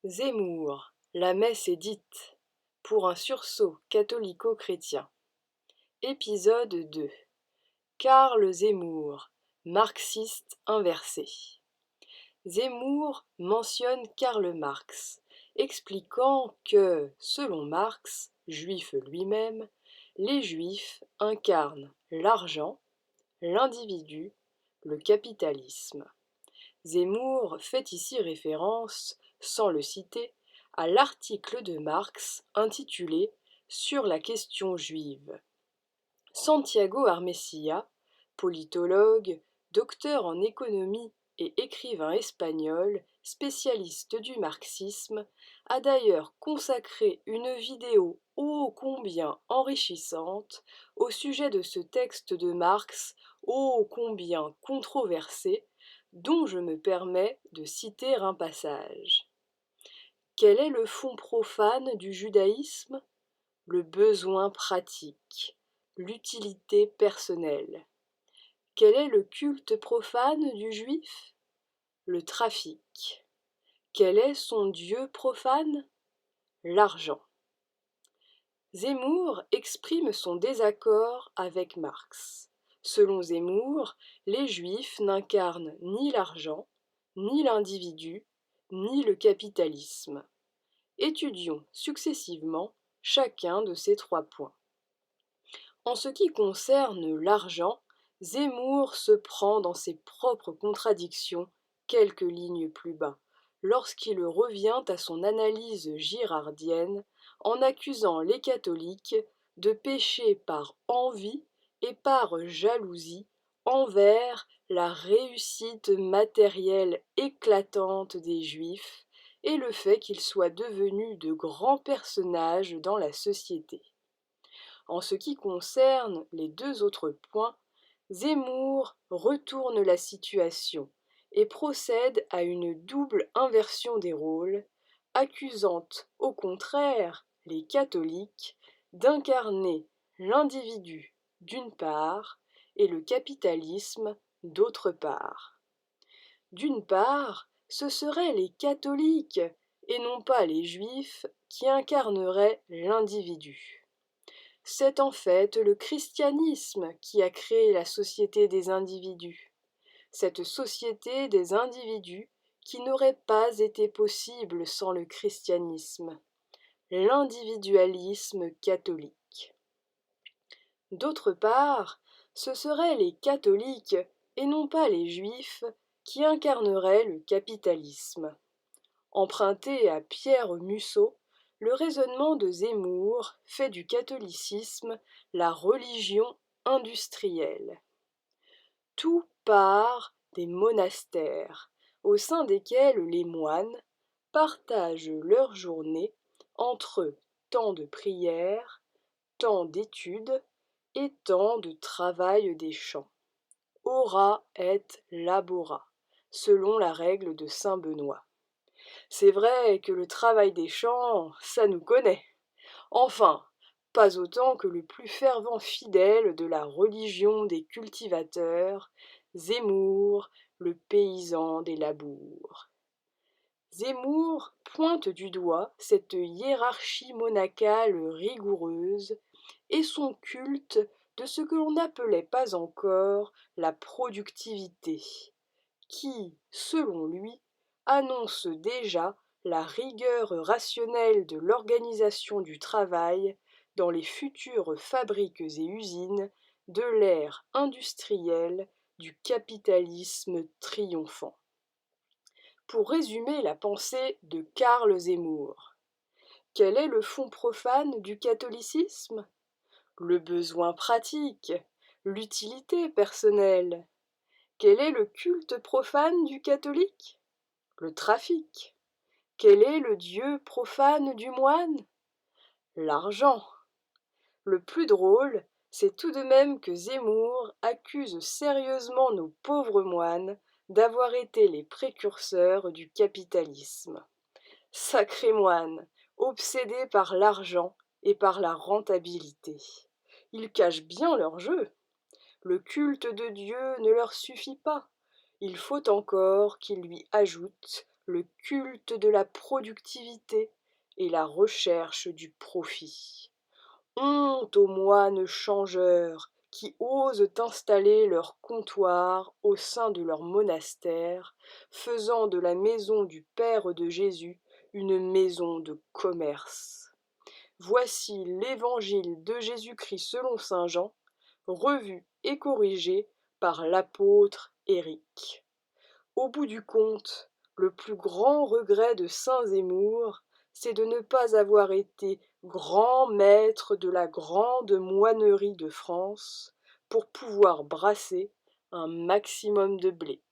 Zemmour, la messe est dite, pour un sursaut catholico-chrétien. Épisode 2. Karl Zemmour, marxiste inversé. Zemmour mentionne Karl Marx, expliquant que, selon Marx, juif lui-même, les juifs incarnent l'argent, l'individu, le capitalisme. Zemmour fait ici référence, sans le citer, à l'article de Marx intitulé Sur la question juive. Santiago Armesia, politologue, docteur en économie et écrivain espagnol, spécialiste du marxisme, a d'ailleurs consacré une vidéo ô combien enrichissante au sujet de ce texte de Marx ô combien controversé, dont je me permets de citer un passage. Quel est le fond profane du judaïsme ? Le besoin pratique, l'utilité personnelle. Quel est le culte profane du juif ? Le trafic. Quel est son Dieu profane ? L'argent. Zemmour exprime son désaccord avec Marx. Selon Zemmour, les Juifs n'incarnent ni l'argent, ni l'individu, ni le capitalisme. Étudions successivement chacun de ces trois points. En ce qui concerne l'argent, Zemmour se prend dans ses propres contradictions quelques lignes plus bas, lorsqu'il revient à son analyse girardienne en accusant les catholiques de pécher par envie et par jalousie envers la réussite matérielle éclatante des Juifs et le fait qu'ils soient devenus de grands personnages dans la société. En ce qui concerne les deux autres points, Zemmour retourne la situation et procède à une double inversion des rôles, accusant au contraire les catholiques d'incarner l'individu d'une part et le capitalisme d'autre part. D'une part, ce seraient les catholiques et non pas les juifs qui incarneraient l'individu. C'est en fait le christianisme qui a créé la société des individus. Cette société des individus qui n'aurait pas été possible sans le christianisme, l'individualisme catholique. D'autre part, ce seraient les catholiques et non pas les juifs qui incarneraient le capitalisme. Emprunté à Pierre Musso, le raisonnement de Zemmour fait du catholicisme la religion industrielle. Tout part des monastères, au sein desquels les moines partagent leur journée entre temps de prière, temps d'étude et temps de travail des champs. Ora et labora, selon la règle de saint Benoît. C'est vrai que le travail des champs, ça nous connaît. Enfin, pas autant que le plus fervent fidèle de la religion des cultivateurs, Zemmour, le paysan des labours. Zemmour pointe du doigt cette hiérarchie monacale rigoureuse et son culte de ce que l'on n'appelait pas encore la productivité, qui, selon lui, annonce déjà la rigueur rationnelle de l'organisation du travail dans les futures fabriques et usines de l'ère industrielle du capitalisme triomphant. Pour résumer la pensée de Karl Zemmour, quel est le fond profane du catholicisme ? Le besoin pratique, l'utilité personnelle. Quel est le culte profane du catholique ? Le trafic. Quel est le dieu profane du moine ? L'argent. Le plus drôle, c'est tout de même que Zemmour accuse sérieusement nos pauvres moines d'avoir été les précurseurs du capitalisme. Sacrés moines, obsédés par l'argent et par la rentabilité. Ils cachent bien leur jeu. Le culte de Dieu ne leur suffit pas. Il faut encore qu'ils lui ajoutent le culte de la productivité et la recherche du profit. Honte aux moines changeurs qui osent installer leur comptoir au sein de leur monastère, faisant de la maison du Père de Jésus une maison de commerce. Voici l'évangile de Jésus-Christ selon saint Jean, revu et corrigé par l'apôtre Éric. Au bout du compte, le plus grand regret de saint Zemmour, c'est de ne pas avoir été grand maître de la grande moinerie de France pour pouvoir brasser un maximum de blé.